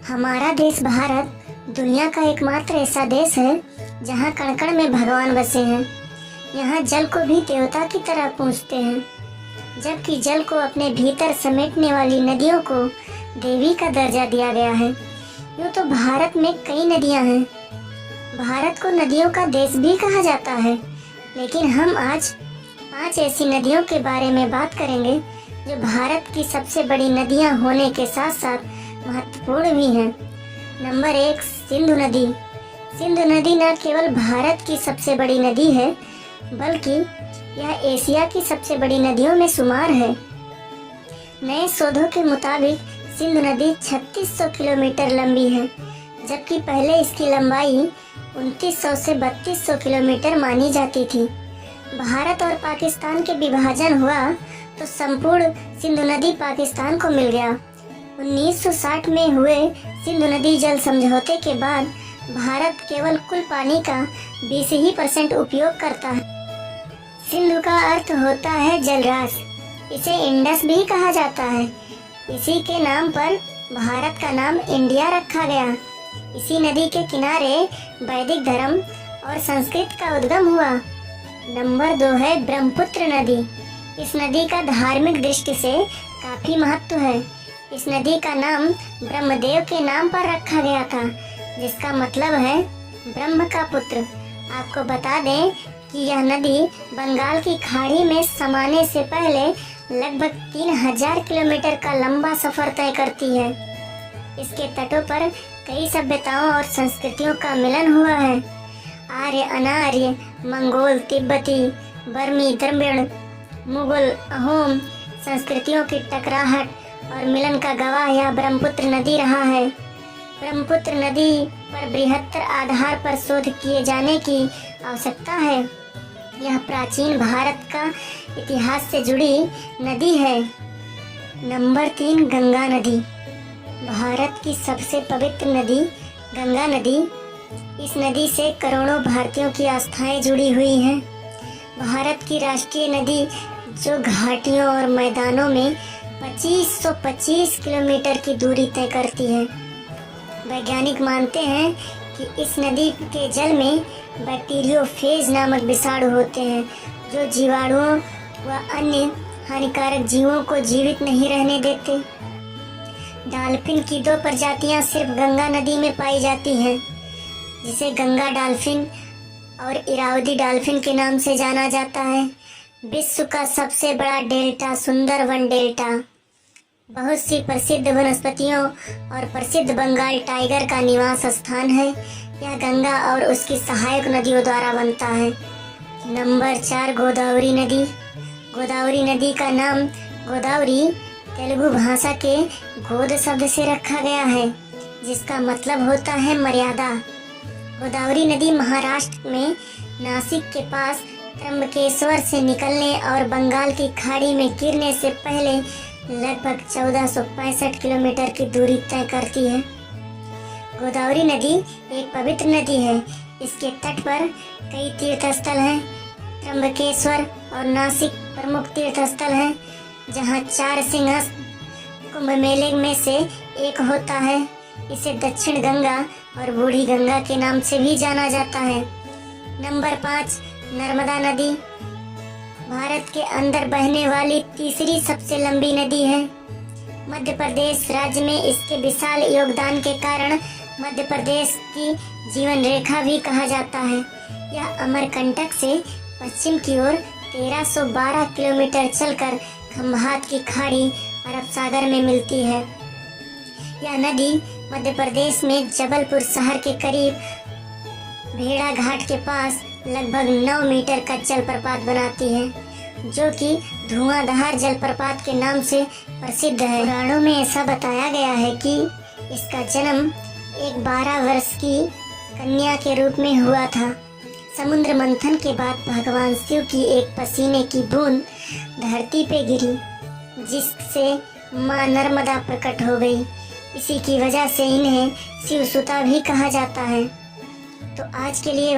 हमारा देश भारत दुनिया का एकमात्र ऐसा देश है जहाँ कण कण में भगवान बसे हैं। यहाँ जल को भी देवता की तरह पूजते हैं, जबकि जल को अपने भीतर समेटने वाली नदियों को देवी का दर्जा दिया गया है। यूँ तो भारत में कई नदियाँ हैं। भारत को नदियों का देश भी कहा जाता है, लेकिन हम आज 5 ऐसी नदियों के बारे में बात करेंगे जो भारत की सबसे बड़ी नदियाँ होने के साथ साथ महत्वपूर्ण भी हैं। नंबर 1, सिंधु नदी। सिंधु नदी न केवल भारत की सबसे बड़ी नदी है, बल्कि यह एशिया की सबसे बड़ी नदियों में शुमार है। नए शोधों के मुताबिक सिंधु नदी 3600 किलोमीटर लंबी है, जबकि पहले इसकी लंबाई 2900 से 3200 किलोमीटर मानी जाती थी। भारत और पाकिस्तान के विभाजन हुआ तो संपूर्ण सिंधु नदी पाकिस्तान को मिल गया। 1960 में हुए सिंधु नदी जल समझौते के बाद भारत केवल कुल पानी का 20% उपयोग करता है। सिंधु का अर्थ होता है जलराशि। इसे इंडस भी कहा जाता है। इसी के नाम पर भारत का नाम इंडिया रखा गया। इसी नदी के किनारे वैदिक धर्म और संस्कृत का उद्गम हुआ। नंबर 2 है ब्रह्मपुत्र नदी। इस नदी का धार्मिक दृष्टि से काफी महत्व है। इस नदी का नाम ब्रह्मदेव के नाम पर रखा गया था, जिसका मतलब है ब्रह्म का पुत्र। आपको बता दें कि यह नदी बंगाल की खाड़ी में समाने से पहले लगभग 3000 किलोमीटर का लंबा सफर तय करती है। इसके तटों पर कई सभ्यताओं और संस्कृतियों का मिलन हुआ है। आर्य, अनार्य, मंगोल, तिब्बती, बर्मी, द्रविड़, मुगल, अहोम संस्कृतियों की टकराहट और मिलन का गवाह यह ब्रह्मपुत्र नदी रहा है। ब्रह्मपुत्र नदी पर बृहत्तर आधार पर शोध किए जाने की आवश्यकता है। यह प्राचीन भारत का इतिहास से जुड़ी नदी है। नंबर 3, गंगा नदी। भारत की सबसे पवित्र नदी गंगा नदी। इस नदी से करोड़ों भारतीयों की आस्थाएं जुड़ी हुई हैं। भारत की राष्ट्रीय नदी जो घाटियों और मैदानों में 2525 किलोमीटर की दूरी तय करती है। वैज्ञानिक मानते हैं कि इस नदी के जल में बैक्टीरियोफेज नामक विषाणु होते हैं, जो जीवाणुओं व अन्य हानिकारक जीवों को जीवित नहीं रहने देते। डॉल्फिन की 2 प्रजातियां सिर्फ गंगा नदी में पाई जाती हैं, जिसे गंगा डॉल्फिन और इरावदी डॉल्फिन के नाम से जाना जाता है। विश्व का सबसे बड़ा डेल्टा सुंदरवन डेल्टा बहुत सी प्रसिद्ध वनस्पतियों और प्रसिद्ध बंगाल टाइगर का निवास स्थान है। यह गंगा और उसकी सहायक नदियों द्वारा बनता है। नंबर 4, गोदावरी नदी। गोदावरी नदी का नाम गोदावरी तेलुगु भाषा के गोद शब्द से रखा गया है, जिसका मतलब होता है मर्यादा। गोदावरी नदी महाराष्ट्र में नासिक के पास त्र्यंबकेश्वर से निकलने और बंगाल की खाड़ी में गिरने से पहले लगभग 1465 किलोमीटर की दूरी तय करती है। गोदावरी नदी एक पवित्र नदी है। इसके तट पर कई तीर्थस्थल हैं। त्र्यंबकेश्वर और नासिक प्रमुख तीर्थस्थल हैं, जहां 4 सिंहस्थ कुंभ मेले में से एक होता है। इसे दक्षिण गंगा और बूढ़ी गंगा के नाम से भी जाना जाता है। नंबर 5, नर्मदा नदी। भारत के अंदर बहने वाली तीसरी सबसे लंबी नदी है। मध्य प्रदेश राज्य में इसके विशाल योगदान के कारण मध्य प्रदेश की जीवन रेखा भी कहा जाता है। यह अमरकंटक से पश्चिम की ओर 1312 किलोमीटर चलकर खंभात की खाड़ी अरब सागर में मिलती है। यह नदी मध्य प्रदेश में जबलपुर शहर के करीब भेड़ा घाट के पास लगभग 9 मीटर का जलप्रपात बनाती है, जो कि धुआंधार जलप्रपात के नाम से प्रसिद्ध है। पुराणों में ऐसा बताया गया है कि इसका जन्म एक 12 वर्ष की कन्या के रूप में हुआ था। समुद्र मंथन के बाद भगवान शिव की एक पसीने की बूंद धरती पे गिरी, जिससे माँ नर्मदा प्रकट हो गई। इसी की वजह से इन्हें शिवसुता भी कहा जाता है। तो आज के लिए